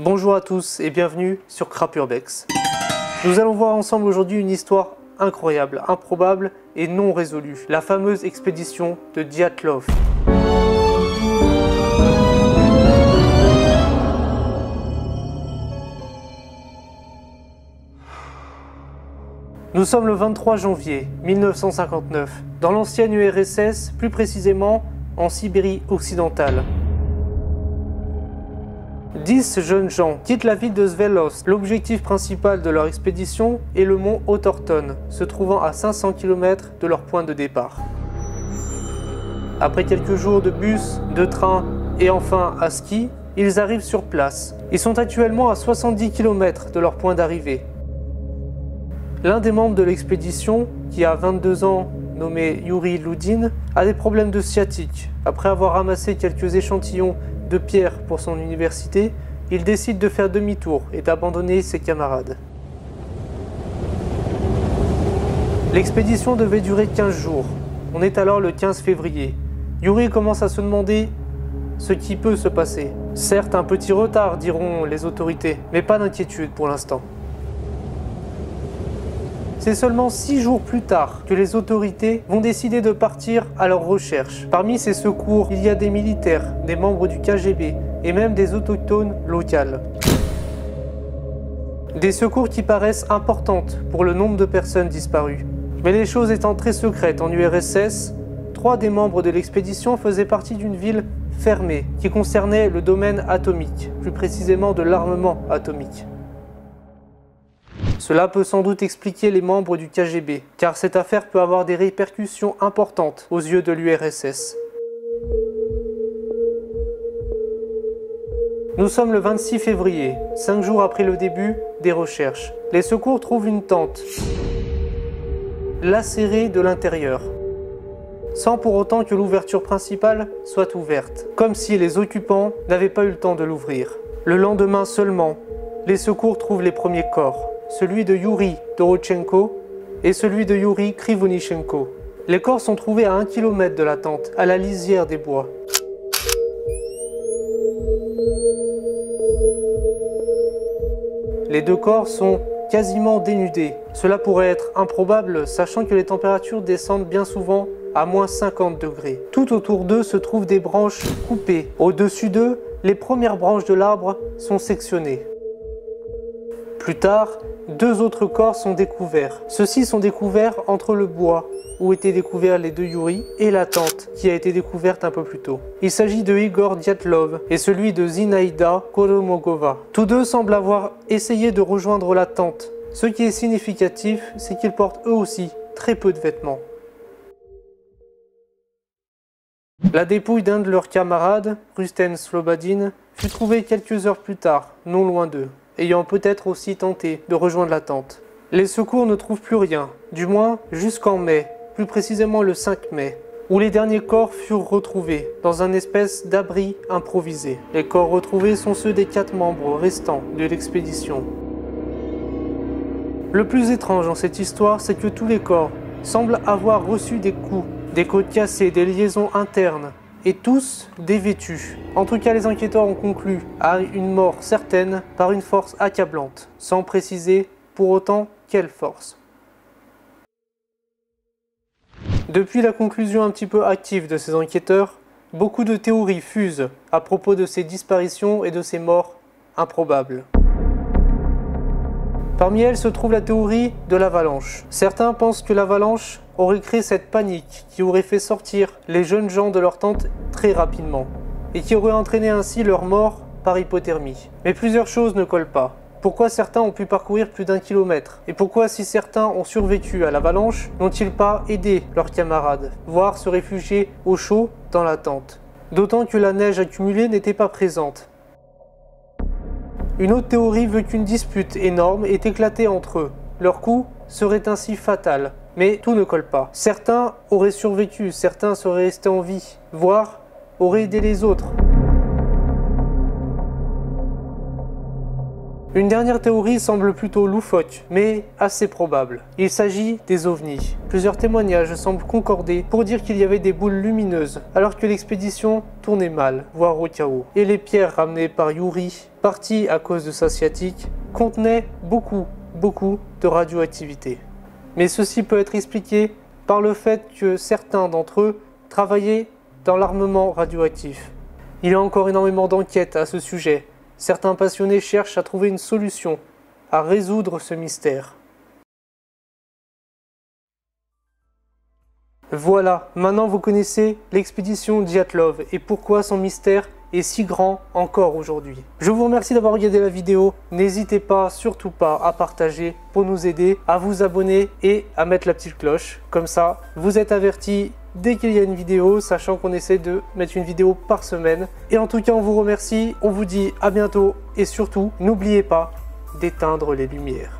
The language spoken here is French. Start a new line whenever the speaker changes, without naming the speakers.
Bonjour à tous et bienvenue sur Crapurbex. Nous allons voir ensemble aujourd'hui une histoire incroyable, improbable et non résolue. La fameuse expédition de Dyatlov. Nous sommes le 23 janvier 1959, dans l'ancienne URSS, plus précisément en Sibérie occidentale. 10 jeunes gens quittent la ville de Sverdlovsk. L'objectif principal de leur expédition est le mont Otterton, se trouvant à 500 km de leur point de départ. Après quelques jours de bus, de train et enfin à ski, ils arrivent sur place. Ils sont actuellement à 70 km de leur point d'arrivée. L'un des membres de l'expédition, qui a 22 ans, nommé Yuri Loudin, a des problèmes de sciatique. Après avoir ramassé quelques échantillons de pierre pour son université, il décide de faire demi-tour et d'abandonner ses camarades. L'expédition devait durer 15 jours. On est alors le 15 février. Yuri commence à se demander ce qui peut se passer. Certes, un petit retard, diront les autorités, mais pas d'inquiétude pour l'instant. C'est seulement 6 jours plus tard que les autorités vont décider de partir à leur recherche. Parmi ces secours, il y a des militaires, des membres du KGB et même des autochtones locales. Des secours qui paraissent importantes pour le nombre de personnes disparues. Mais les choses étant très secrètes en URSS, 3 des membres de l'expédition faisaient partie d'une ville fermée qui concernait le domaine atomique, plus précisément de l'armement atomique. Cela peut sans doute expliquer les membres du KGB, car cette affaire peut avoir des répercussions importantes aux yeux de l'URSS. Nous sommes le 26 février, 5 jours après le début des recherches. Les secours trouvent une tente, lacérée de l'intérieur, sans pour autant que l'ouverture principale soit ouverte, comme si les occupants n'avaient pas eu le temps de l'ouvrir. Le lendemain seulement, les secours trouvent les premiers corps. Celui de Yuri Dorochenko et celui de Yuri Krivonichenko. Les corps sont trouvés à 1 km de la tente, à la lisière des bois. Les 2 corps sont quasiment dénudés. Cela pourrait être improbable, sachant que les températures descendent bien souvent à moins 50 degrés. Tout autour d'eux se trouvent des branches coupées. Au-dessus d'eux, les premières branches de l'arbre sont sectionnées. Plus tard, 2 autres corps sont découverts. Ceux-ci sont découverts entre le bois, où étaient découverts les 2 Yuri, et la tente, qui a été découverte un peu plus tôt. Il s'agit de Igor Dyatlov et celui de Zinaida Koromogova. Tous 2 semblent avoir essayé de rejoindre la tente. Ce qui est significatif, c'est qu'ils portent eux aussi très peu de vêtements. La dépouille d'un de leurs camarades, Rusten Slobodin, fut trouvée quelques heures plus tard, non loin d'eux, ayant peut-être aussi tenté de rejoindre la tente. Les secours ne trouvent plus rien, du moins jusqu'en mai, plus précisément le 5 mai, où les derniers corps furent retrouvés dans un espèce d'abri improvisé. Les corps retrouvés sont ceux des 4 membres restants de l'expédition. Le plus étrange dans cette histoire, c'est que tous les corps semblent avoir reçu des coups, des côtes cassées, des liaisons internes, et tous dévêtus. En tout cas, les enquêteurs ont conclu à une mort certaine par une force accablante, sans préciser pour autant quelle force. Depuis la conclusion un petit peu active de ces enquêteurs, beaucoup de théories fusent à propos de ces disparitions et de ces morts improbables. Parmi elles se trouve la théorie de l'avalanche. Certains pensent que l'avalanche aurait créé cette panique qui aurait fait sortir les jeunes gens de leur tente très rapidement et qui aurait entraîné ainsi leur mort par hypothermie. Mais plusieurs choses ne collent pas. Pourquoi certains ont pu parcourir plus d'1 kilomètre? Et pourquoi si certains ont survécu à l'avalanche, n'ont-ils pas aidé leurs camarades, voire se réfugier au chaud dans la tente? D'autant que la neige accumulée n'était pas présente. Une autre théorie veut qu'une dispute énorme ait éclaté entre eux. Leur coup serait ainsi fatal. Mais tout ne colle pas. Certains auraient survécu, certains seraient restés en vie, voire auraient aidé les autres. Une dernière théorie semble plutôt loufoque, mais assez probable. Il s'agit des ovnis. Plusieurs témoignages semblent concorder pour dire qu'il y avait des boules lumineuses, alors que l'expédition tournait mal, voire au chaos. Et les pierres ramenées par Yuri, parties à cause de sa sciatique, contenaient beaucoup de radioactivité. Mais ceci peut être expliqué par le fait que certains d'entre eux travaillaient dans l'armement radioactif. Il y a encore énormément d'enquêtes à ce sujet. Certains passionnés cherchent à trouver une solution, à résoudre ce mystère. Voilà, maintenant vous connaissez l'expédition Dyatlov et pourquoi son mystère est si grand encore aujourd'hui. Je vous remercie d'avoir regardé la vidéo. N'hésitez pas, surtout pas, à partager pour nous aider, à vous abonner et à mettre la petite cloche. Comme ça, vous êtes avertis dès qu'il y a une vidéo, sachant qu'on essaie de mettre une vidéo par semaine. Et en tout cas, on vous remercie, on vous dit à bientôt et surtout, n'oubliez pas d'éteindre les lumières.